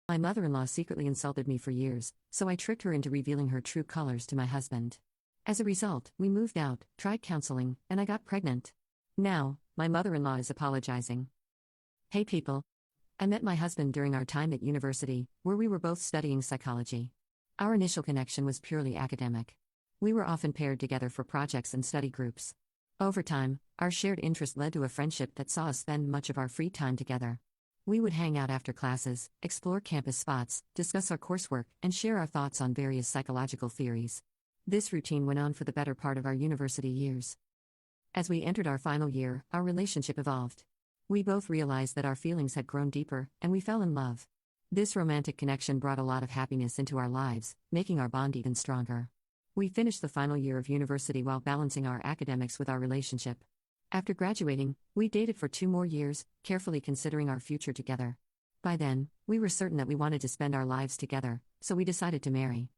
My mother-in-law secretly insulted me for years, so I tricked her into revealing her true colors to my husband. As a result, we moved out, tried counseling, and I got pregnant. Now, my mother-in-law is apologizing. Hey people. I met my husband during our time at university, where we were both studying psychology. Our initial connection was purely academic. We were often paired together for projects and study groups. Over time, our shared interest led to a friendship that saw us spend much of our free time together. We would hang out after classes, explore campus spots, discuss our coursework, and share our thoughts on various psychological theories. This routine went on for the better part of our university years. As we entered our final year, our relationship evolved. We both realized that our feelings had grown deeper, and we fell in love. This romantic connection brought a lot of happiness into our lives, making our bond even stronger. We finished the final year of university while balancing our academics with our relationship. After graduating, we dated for 2 more years, carefully considering our future together. By then, we were certain that we wanted to spend our lives together, so we decided to marry.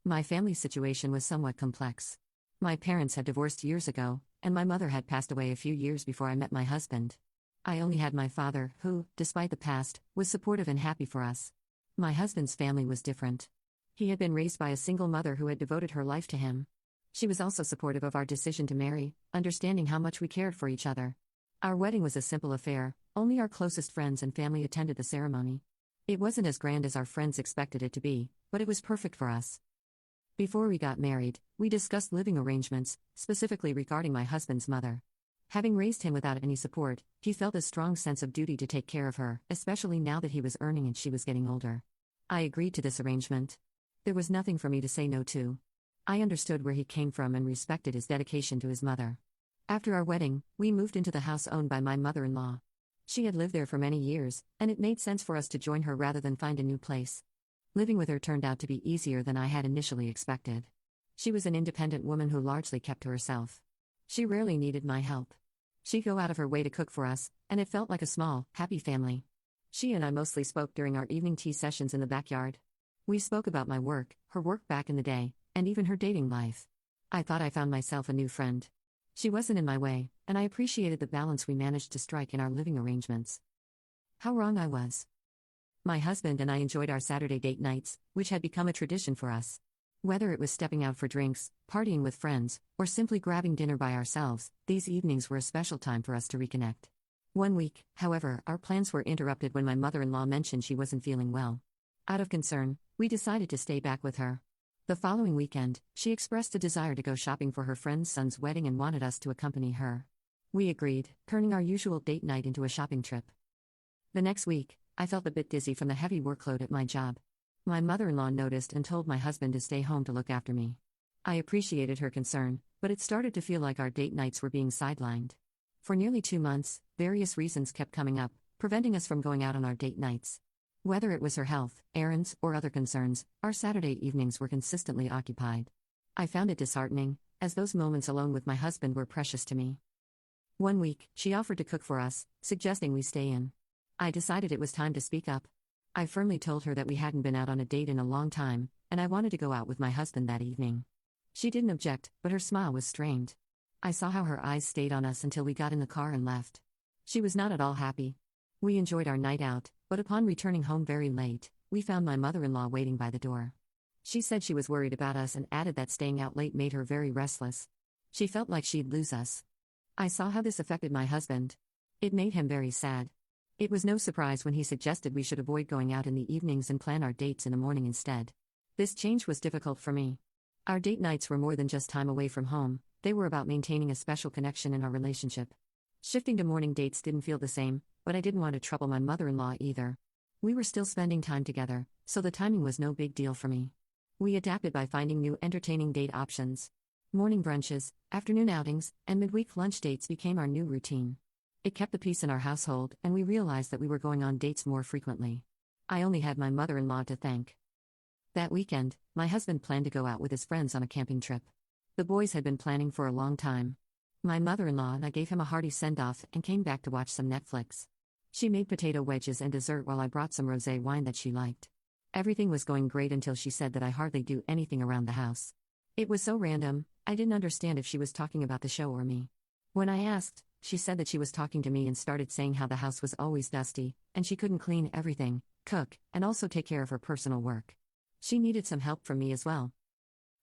My family situation was somewhat complex. My parents had divorced years ago, and my mother had passed away a few years before I met my husband. I only had my father, who, despite the past, was supportive and happy for us. My husband's family was different. He had been raised by a single mother who had devoted her life to him. She was also supportive of our decision to marry, understanding how much we cared for each other. Our wedding was a simple affair, only our closest friends and family attended the ceremony. It wasn't as grand as our friends expected it to be, but it was perfect for us. Before we got married, we discussed living arrangements, specifically regarding my husband's mother. Having raised him without any support, he felt a strong sense of duty to take care of her, especially now that he was earning and she was getting older. I agreed to this arrangement. There was nothing for me to say no to. I understood where he came from and respected his dedication to his mother. After our wedding, we moved into the house owned by my mother-in-law. She had lived there for many years, and it made sense for us to join her rather than find a new place. Living with her turned out to be easier than I had initially expected. She was an independent woman who largely kept to herself. She rarely needed my help. She'd go out of her way to cook for us, and it felt like a small, happy family. She and I mostly spoke during our evening tea sessions in the backyard. We spoke about my work, her work back in the day, and even her dating life. I thought I found myself a new friend. She wasn't in my way, and I appreciated the balance we managed to strike in our living arrangements. How wrong I was. My husband and I enjoyed our Saturday date nights, which had become a tradition for us. Whether it was stepping out for drinks, partying with friends, or simply grabbing dinner by ourselves, these evenings were a special time for us to reconnect. One week, however, our plans were interrupted when my mother-in-law mentioned she wasn't feeling well. Out of concern, we decided to stay back with her. The following weekend, she expressed a desire to go shopping for her friend's son's wedding and wanted us to accompany her. We agreed, turning our usual date night into a shopping trip. The next week, I felt a bit dizzy from the heavy workload at my job. My mother-in-law noticed and told my husband to stay home to look after me. I appreciated her concern, but it started to feel like our date nights were being sidelined. For nearly 2 months, various reasons kept coming up, preventing us from going out on our date nights. Whether it was her health, errands, or other concerns, our Saturday evenings were consistently occupied. I found it disheartening, as those moments alone with my husband were precious to me. One week, she offered to cook for us, suggesting we stay in. I decided it was time to speak up. I firmly told her that we hadn't been out on a date in a long time, and I wanted to go out with my husband that evening. She didn't object, but her smile was strained. I saw how her eyes stayed on us until we got in the car and left. She was not at all happy. We enjoyed our night out, but upon returning home very late, we found my mother-in-law waiting by the door. She said she was worried about us and added that staying out late made her very restless. She felt like she'd lose us. I saw how this affected my husband. It made him very sad. It was no surprise when he suggested we should avoid going out in the evenings and plan our dates in the morning instead. This change was difficult for me. Our date nights were more than just time away from home, they were about maintaining a special connection in our relationship. Shifting to morning dates didn't feel the same, but I didn't want to trouble my mother-in-law either. We were still spending time together, so the timing was no big deal for me. We adapted by finding new entertaining date options. Morning brunches, afternoon outings, and midweek lunch dates became our new routine. It kept the peace in our household, and we realized that we were going on dates more frequently. I only had my mother-in-law to thank. That weekend, my husband planned to go out with his friends on a camping trip. The boys had been planning for a long time. My mother-in-law and I gave him a hearty send-off and came back to watch some Netflix. She made potato wedges and dessert while I brought some rosé wine that she liked. Everything was going great until she said that I hardly do anything around the house. It was so random, I didn't understand if she was talking about the show or me. When I asked, she said that she was talking to me and started saying how the house was always dusty, and she couldn't clean everything, cook, and also take care of her personal work. She needed some help from me as well.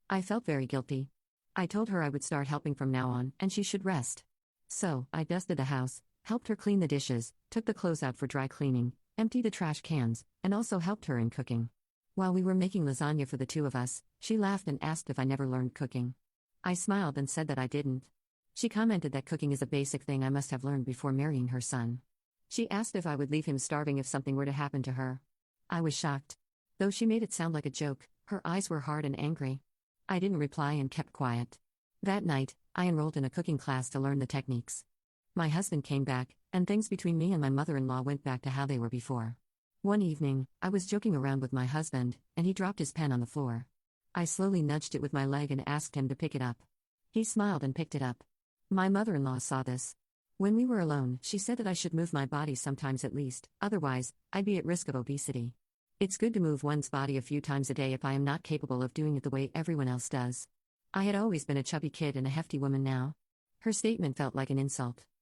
I felt very guilty. I told her I would start helping from now on, and she should rest. So, I dusted the house, helped her clean the dishes, took the clothes out for dry cleaning, emptied the trash cans, and also helped her in cooking. While we were making lasagna for the two of us, she laughed and asked if I never learned cooking. I smiled and said that I didn't. She commented that cooking is a basic thing I must have learned before marrying her son. She asked if I would leave him starving if something were to happen to her. I was shocked. Though she made it sound like a joke, her eyes were hard and angry. I didn't reply and kept quiet. That night, I enrolled in a cooking class to learn the techniques. My husband came back, and things between me and my mother-in-law went back to how they were before. One evening, I was joking around with my husband, and he dropped his pen on the floor. I slowly nudged it with my leg and asked him to pick it up. He smiled and picked it up. My mother-in-law saw this. When we were alone, she said that I should move my body sometimes at least, otherwise, I'd be at risk of obesity. It's good to move one's body a few times a day if I am not capable of doing it the way everyone else does. I had always been a chubby kid and a hefty woman now. Her statement felt like an insult.